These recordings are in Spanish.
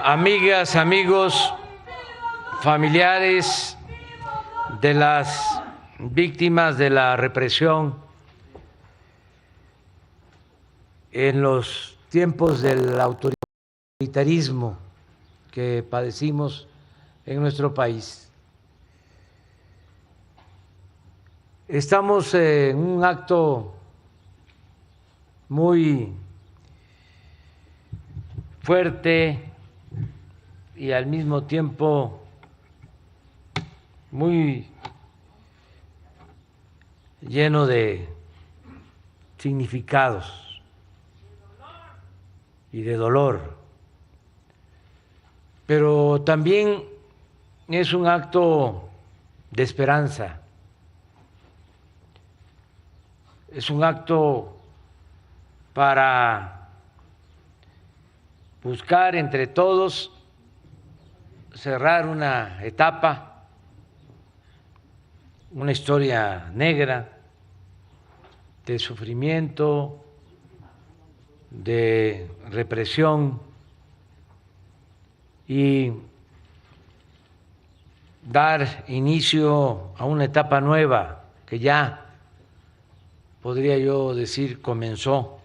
amigas, amigos, familiares de las víctimas de la represión en los tiempos del autoritarismo que padecimos en nuestro país. Estamos en un acto muy fuerte y al mismo tiempo muy lleno de significados y de dolor, pero también es un acto de esperanza, es un acto para buscar entre todos cerrar una etapa, una historia negra de sufrimiento, de represión y dar inicio a una etapa nueva que ya, podría yo decir, comenzó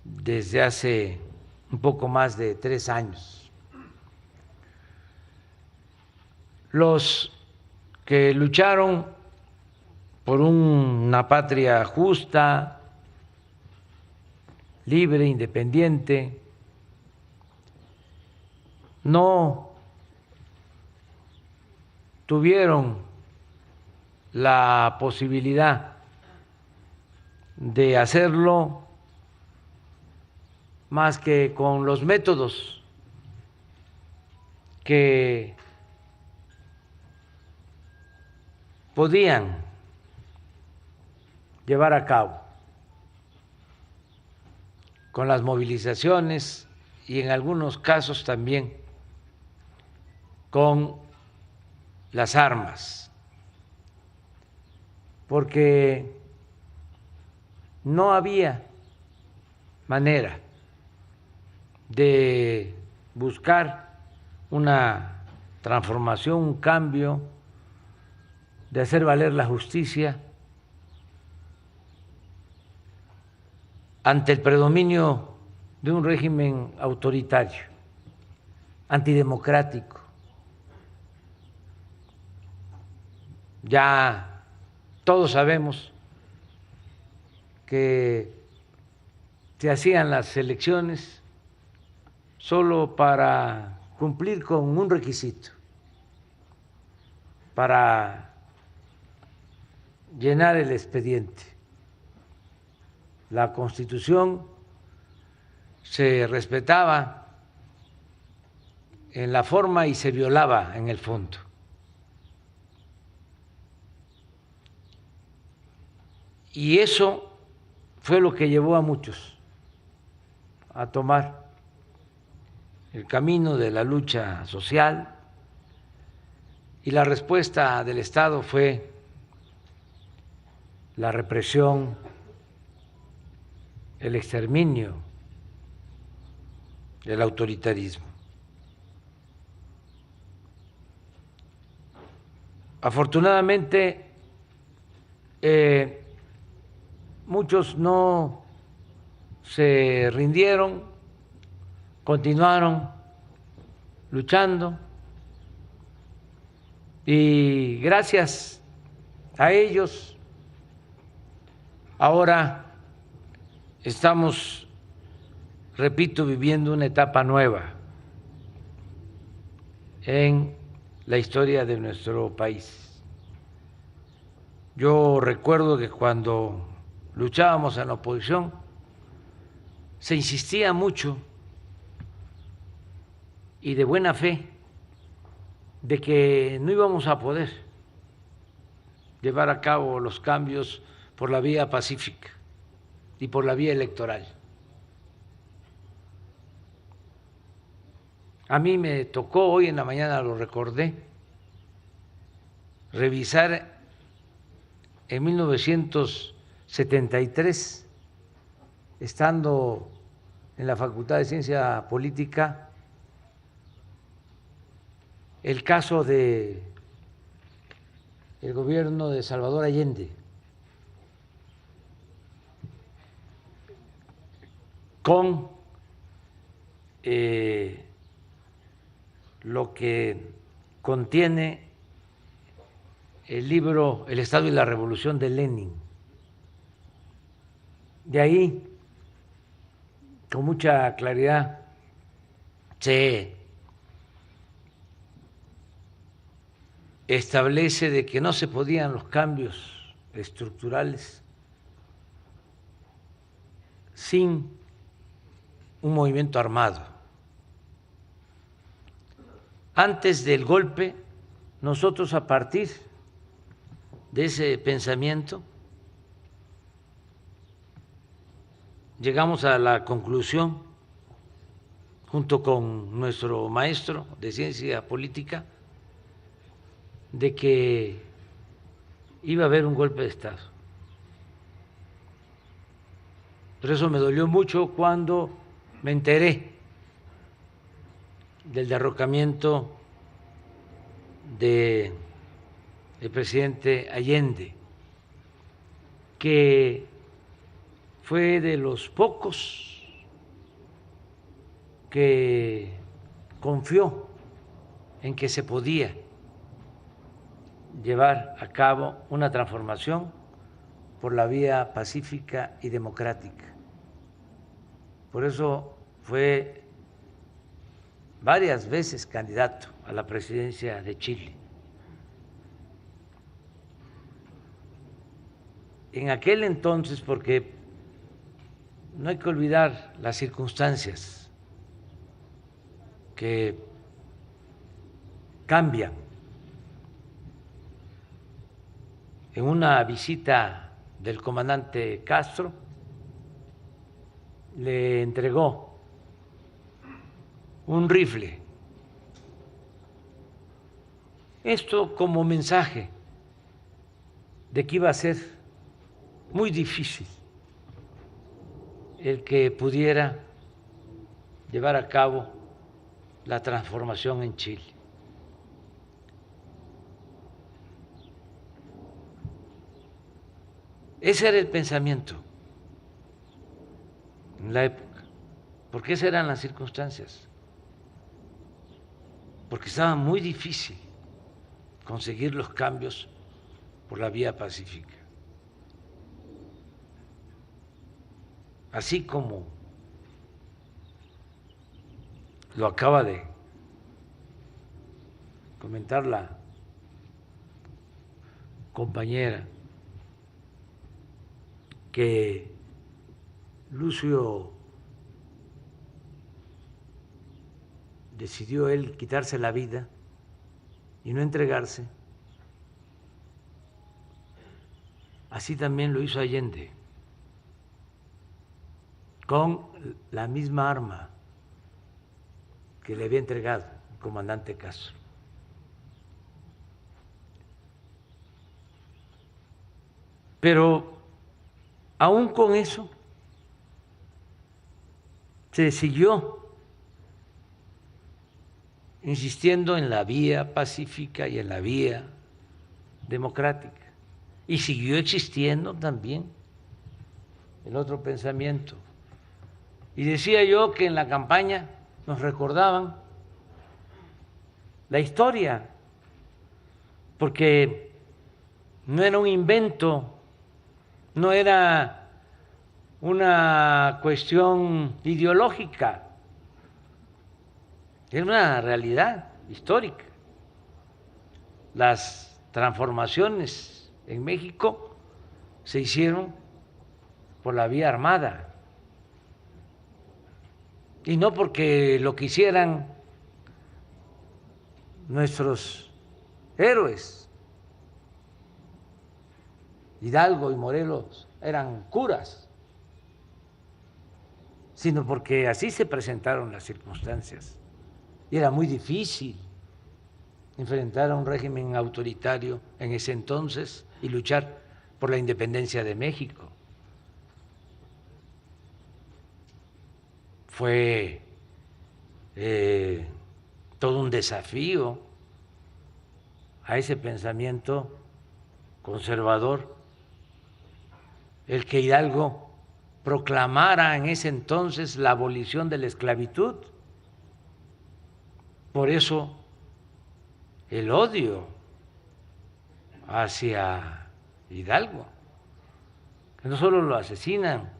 desde hace un poco más de 3 años. Los que lucharon por una patria justa, libre, independiente, no tuvieron la posibilidad de hacerlo más que con los métodos que podían llevar a cabo, con las movilizaciones y en algunos casos también con las armas, porque no había manera de buscar una transformación, un cambio, de hacer valer la justicia ante el predominio de un régimen autoritario, antidemocrático. Ya todos sabemos que se hacían las elecciones solo para cumplir con un requisito, para llenar el expediente. La Constitución se respetaba en la forma y se violaba en el fondo. Y eso fue lo que llevó a muchos a tomar el camino de la lucha social, y la respuesta del Estado fue la represión, el exterminio, el autoritarismo. Afortunadamente, muchos no se rindieron, continuaron luchando, y gracias a ellos ahora estamos, repito, viviendo una etapa nueva en la historia de nuestro país. Yo recuerdo que cuando luchábamos en la oposición se insistía mucho y de buena fe de que no íbamos a poder llevar a cabo los cambios por la vía pacífica y por la vía electoral. A mí me tocó, hoy en la mañana lo recordé, revisar en 1973, estando en la Facultad de Ciencia Política, el caso de el gobierno de Salvador Allende, con lo que contiene el libro El Estado y la Revolución de Lenin. De ahí, con mucha claridad, se establece de que no se podían los cambios estructurales sin un movimiento armado. Antes del golpe, nosotros, a partir de ese pensamiento, llegamos a la conclusión, junto con nuestro maestro de ciencia política, de que iba a haber un golpe de Estado. Por eso me dolió mucho cuando me enteré del derrocamiento del presidente Allende, que fue de los pocos que confió en que se podía llevar a cabo una transformación por la vía pacífica y democrática. Por eso fue varias veces candidato a la presidencia de Chile. En aquel entonces, porque no hay que olvidar las circunstancias que cambian. En una visita del comandante Castro, le entregó un rifle. Esto como mensaje de que iba a ser muy difícil el que pudiera llevar a cabo la transformación en Chile. Ese era el pensamiento en la época, porque esas eran las circunstancias, porque estaba muy difícil conseguir los cambios por la vía pacífica. Así como lo acaba de comentar la compañera, que Lucio decidió él quitarse la vida y no entregarse, así también lo hizo Allende, con la misma arma que le había entregado el comandante Castro. Pero aún con eso se siguió insistiendo en la vía pacífica y en la vía democrática, y siguió existiendo también el otro pensamiento. Y decía yo que en la campaña nos recordaban la historia, porque no era un invento, no era una cuestión ideológica, era una realidad histórica. Las transformaciones en México se hicieron por la vía armada, y no porque lo quisieran nuestros héroes. Hidalgo y Morelos eran curas, sino porque así se presentaron las circunstancias. Y era muy difícil enfrentar a un régimen autoritario en ese entonces y luchar por la independencia de México. Fue todo un desafío a ese pensamiento conservador el que Hidalgo proclamara en ese entonces la abolición de la esclavitud. Por eso el odio hacia Hidalgo, que no solo lo asesinan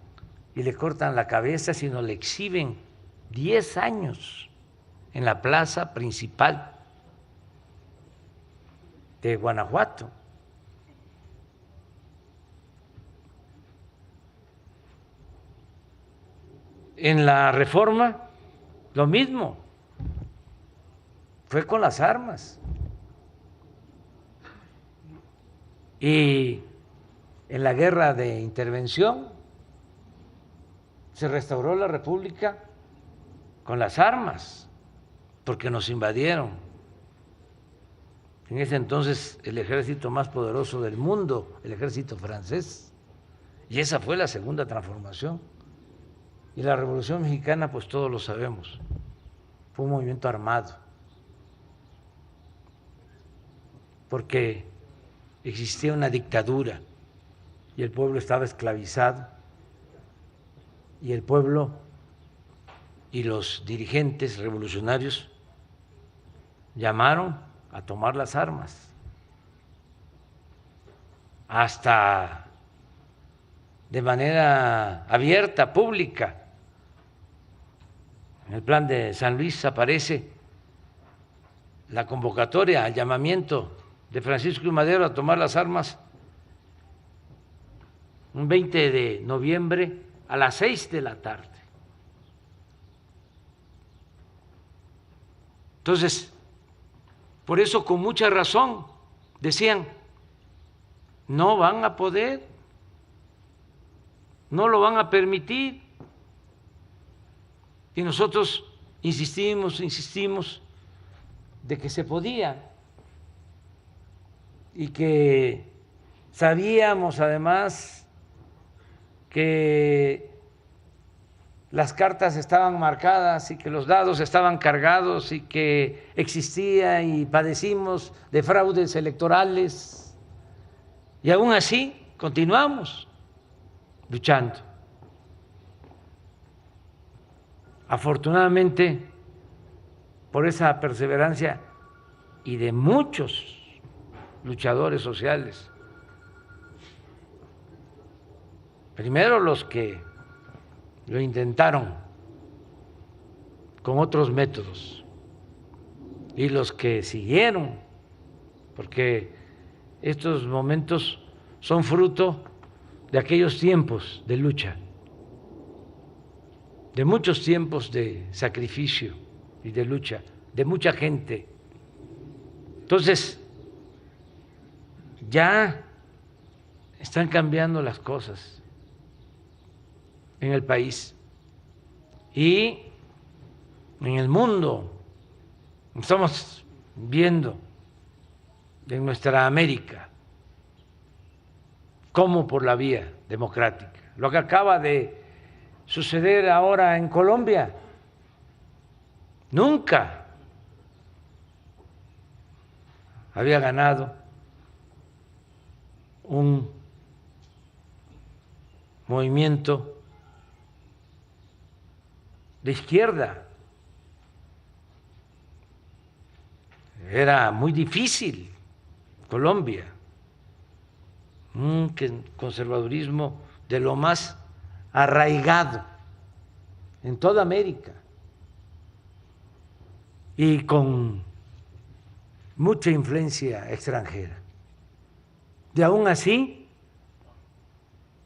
y le cortan la cabeza, sino le exhiben 10 años en la plaza principal de Guanajuato. En la Reforma, lo mismo, fue con las armas. Y en la guerra de intervención se restauró la República con las armas, porque nos invadieron. En ese entonces el ejército más poderoso del mundo, el ejército francés, y esa fue la segunda transformación. Y la Revolución Mexicana, pues todos lo sabemos, fue un movimiento armado, porque existía una dictadura y el pueblo estaba esclavizado, y el pueblo y los dirigentes revolucionarios llamaron a tomar las armas, hasta de manera abierta, pública. En el plan de San Luis aparece la convocatoria, el llamamiento de Francisco I. Madero a tomar las armas un 20 de noviembre a las 6 de la tarde. Entonces, por eso con mucha razón decían, no van a poder, no lo van a permitir. Y nosotros insistimos de que se podía, y que sabíamos además que las cartas estaban marcadas y que los dados estaban cargados y que existía y padecimos de fraudes electorales, y aún así continuamos luchando. Afortunadamente, por esa perseverancia y de muchos luchadores sociales, primero los que lo intentaron con otros métodos y los que siguieron, porque estos momentos son fruto de aquellos tiempos de lucha, de muchos tiempos de sacrificio y de lucha, de mucha gente. Entonces, ya están cambiando las cosas en el país y en el mundo. Estamos viendo en nuestra América cómo por la vía democrática. Lo que acaba de suceder ahora en Colombia, nunca había ganado un movimiento de izquierda. Era muy difícil Colombia, un conservadurismo de lo más arraigado en toda América y con mucha influencia extranjera. Y aún así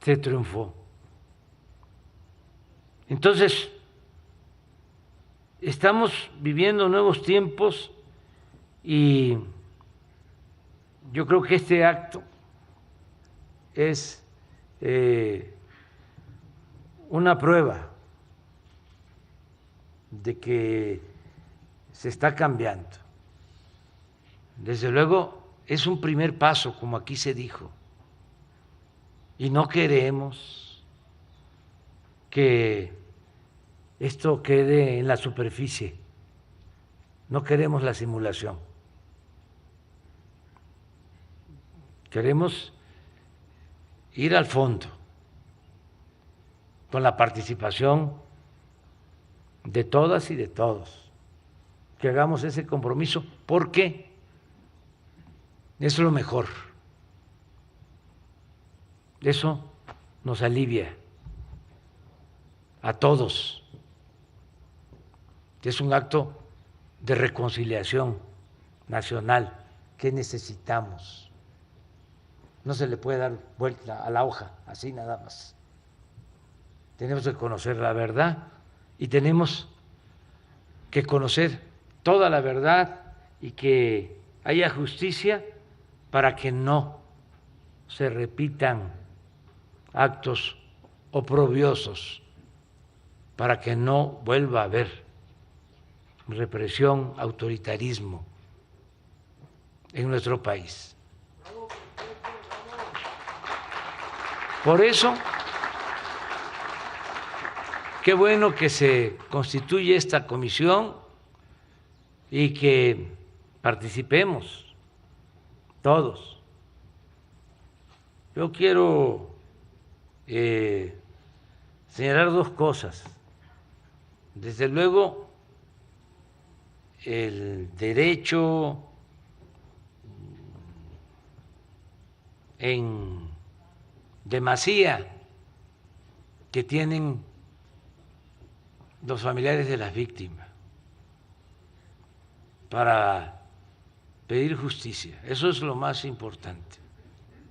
se triunfó. Entonces, estamos viviendo nuevos tiempos y yo creo que este acto es una prueba de que se está cambiando. Desde luego es un primer paso, como aquí se dijo, y no queremos que esto quede en la superficie, no queremos la simulación, Queremos ir al fondo con la participación de todas y de todos, que hagamos ese compromiso, porque es lo mejor. Eso nos alivia a todos. Es un acto de reconciliación nacional que necesitamos. No se le puede dar vuelta a la hoja, así nada más. Tenemos que conocer la verdad y tenemos que conocer toda la verdad y que haya justicia para que no se repitan actos oprobiosos, para que no vuelva a haber represión, autoritarismo en nuestro país. Por eso, qué bueno que se constituye esta comisión y que participemos todos. Yo quiero señalar dos cosas. Desde luego, el derecho en demasía que tienen los familiares de las víctimas para pedir justicia. Eso es lo más importante.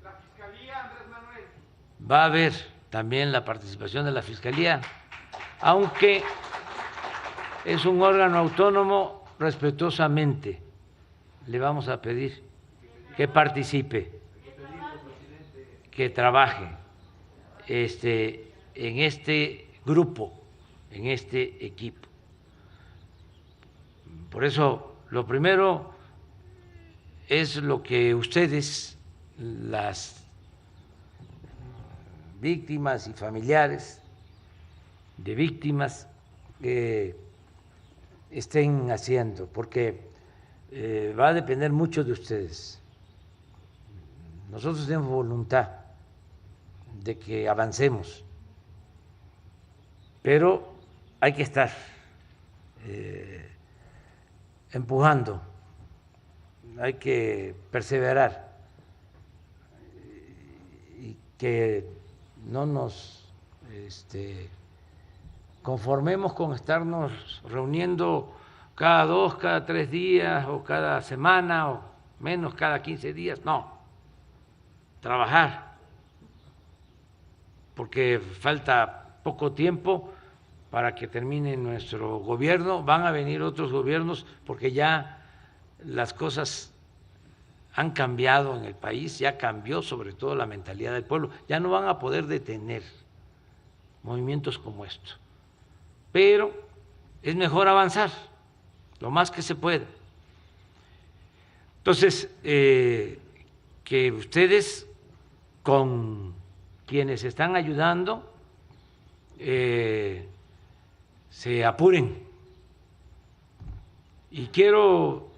La Fiscalía, Andrés Manuel. Va a haber también la participación de la Fiscalía, aunque es un órgano autónomo, respetuosamente le vamos a pedir que participe, que trabaje en este grupo, en este equipo. Por eso, lo primero es lo que ustedes, las víctimas y familiares de víctimas, estén haciendo, porque va a depender mucho de ustedes. Nosotros tenemos voluntad de que avancemos, pero hay que estar empujando, hay que perseverar y que no nos conformemos con estarnos reuniendo cada 2, cada 3 días o cada semana o menos cada 15 días, no, trabajar, porque falta poco tiempo para que termine nuestro gobierno, van a venir otros gobiernos porque ya las cosas han cambiado en el país, ya cambió sobre todo la mentalidad del pueblo, ya no van a poder detener movimientos como estos, pero es mejor avanzar lo más que se pueda. Entonces, que ustedes con quienes están ayudando se apuren. Y quiero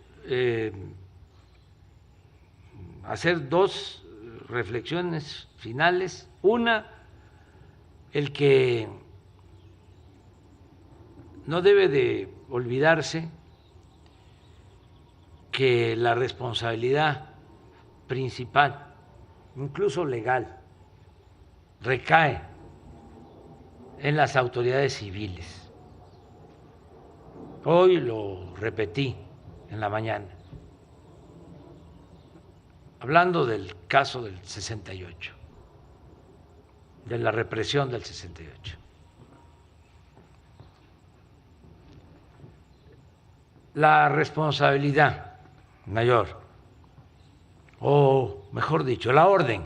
hacer 2 reflexiones finales. Una, el que no debe de olvidarse que la responsabilidad principal, incluso legal, recae en las autoridades civiles. Hoy lo repetí en la mañana, hablando del caso del 68, de la represión del 68. La responsabilidad mayor, o mejor dicho, la orden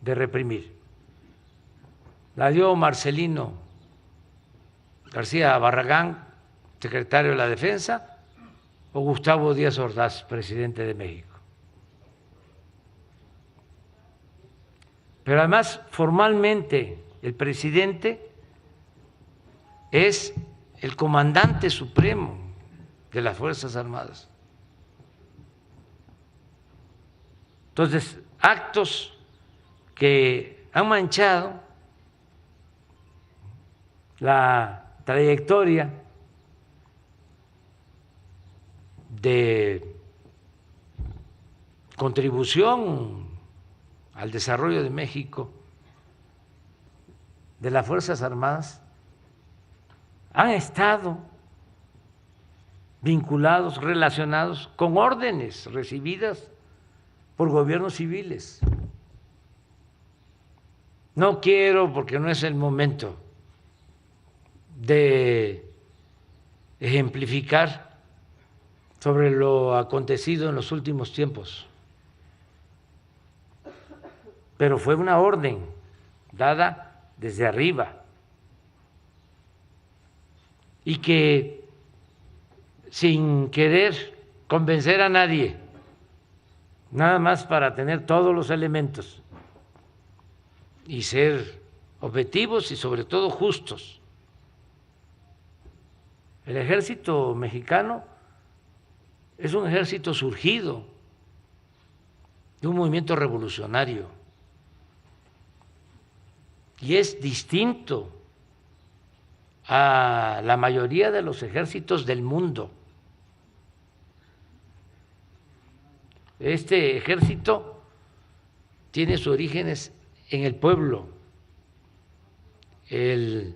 de reprimir, la dio Marcelino García Barragán, secretario de la Defensa, o Gustavo Díaz Ordaz, presidente de México. Pero además, formalmente, el presidente es el comandante supremo de las Fuerzas Armadas. Entonces, actos que han manchado la trayectoria de contribución al desarrollo de México de las Fuerzas Armadas han estado vinculados, relacionados con órdenes recibidas por gobiernos civiles. No quiero, porque no es el momento de ejemplificar sobre lo acontecido en los últimos tiempos, pero fue una orden dada desde arriba y que sin querer convencer a nadie, nada más para tener todos los elementos y ser objetivos y sobre todo justos. El ejército mexicano es un ejército surgido de un movimiento revolucionario y es distinto a la mayoría de los ejércitos del mundo. Este ejército tiene sus orígenes en el pueblo. El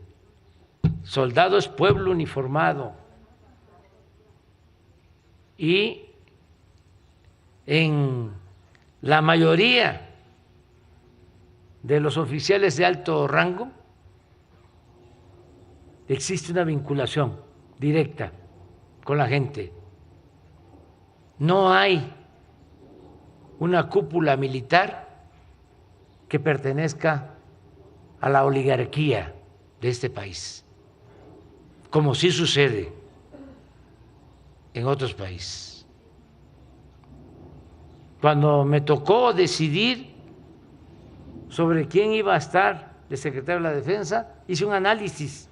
soldado es pueblo uniformado y en la mayoría de los oficiales de alto rango existe una vinculación directa con la gente. No hay una cúpula militar que pertenezca a la oligarquía de este país, como sí sucede en otros países. Cuando me tocó decidir sobre quién iba a estar de secretario de la Defensa, hice un análisis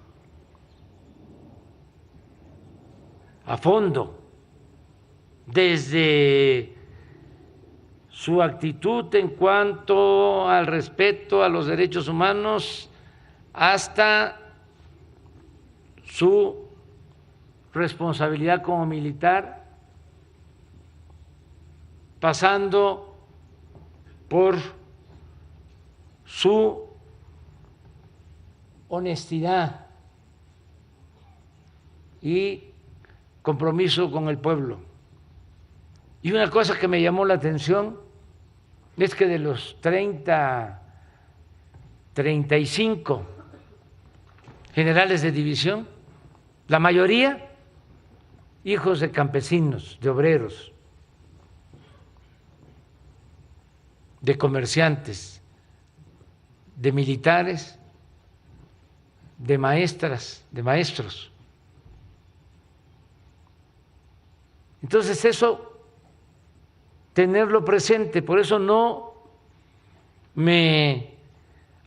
a fondo, desde su actitud en cuanto al respeto a los derechos humanos hasta su responsabilidad como militar, pasando por su honestidad y compromiso con el pueblo. Y una cosa que me llamó la atención es que de los 35 generales de división, la mayoría hijos de campesinos, de obreros, de comerciantes, de militares, de maestras, de maestros. Entonces eso, tenerlo presente, por eso no me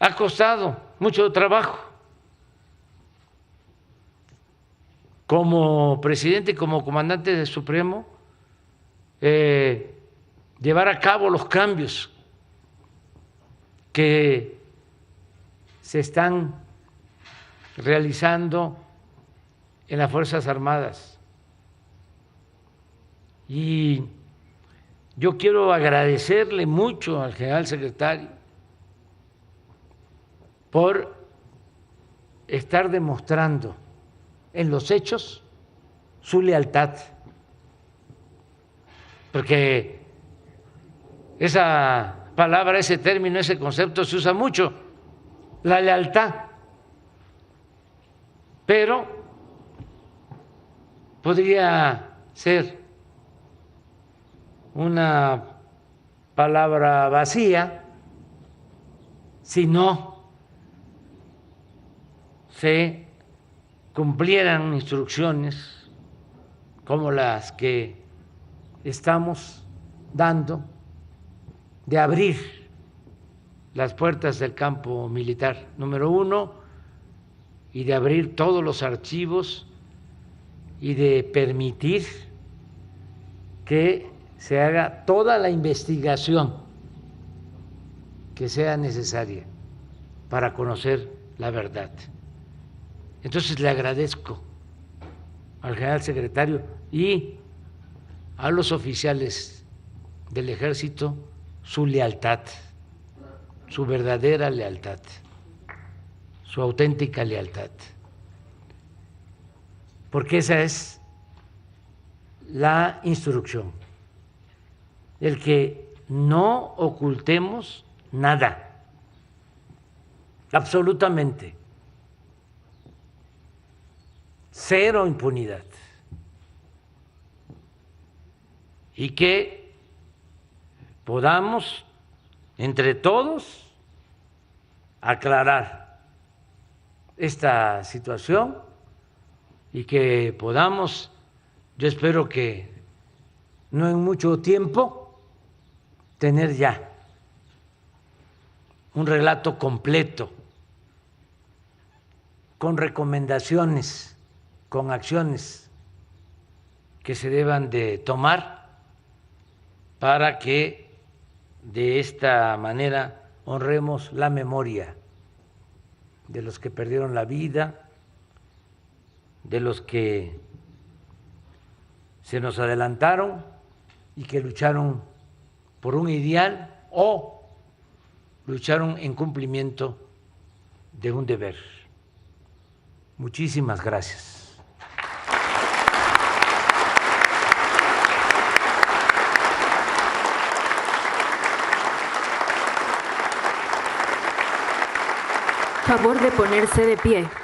ha costado mucho trabajo como presidente y como comandante del Supremo llevar a cabo los cambios que se están realizando en las Fuerzas Armadas. Y yo quiero agradecerle mucho al general secretario por estar demostrando en los hechos su lealtad, porque esa palabra, ese término, ese concepto se usa mucho, la lealtad, pero podría ser una palabra vacía si no se cumplieran instrucciones como las que estamos dando de abrir las puertas del campo militar, número uno, y de abrir todos los archivos y de permitir que se haga toda la investigación que sea necesaria para conocer la verdad. Entonces le agradezco al general secretario y a los oficiales del Ejército su lealtad, su verdadera lealtad, su auténtica lealtad, porque esa es la instrucción, el que no ocultemos nada, absolutamente, cero impunidad, y que podamos entre todos aclarar esta situación y que podamos, yo espero que no en mucho tiempo, tener ya un relato completo, con recomendaciones, con acciones que se deban de tomar para que de esta manera honremos la memoria de los que perdieron la vida, de los que se nos adelantaron y que lucharon por un ideal o lucharon en cumplimiento de un deber. Muchísimas gracias. Favor de ponerse de pie.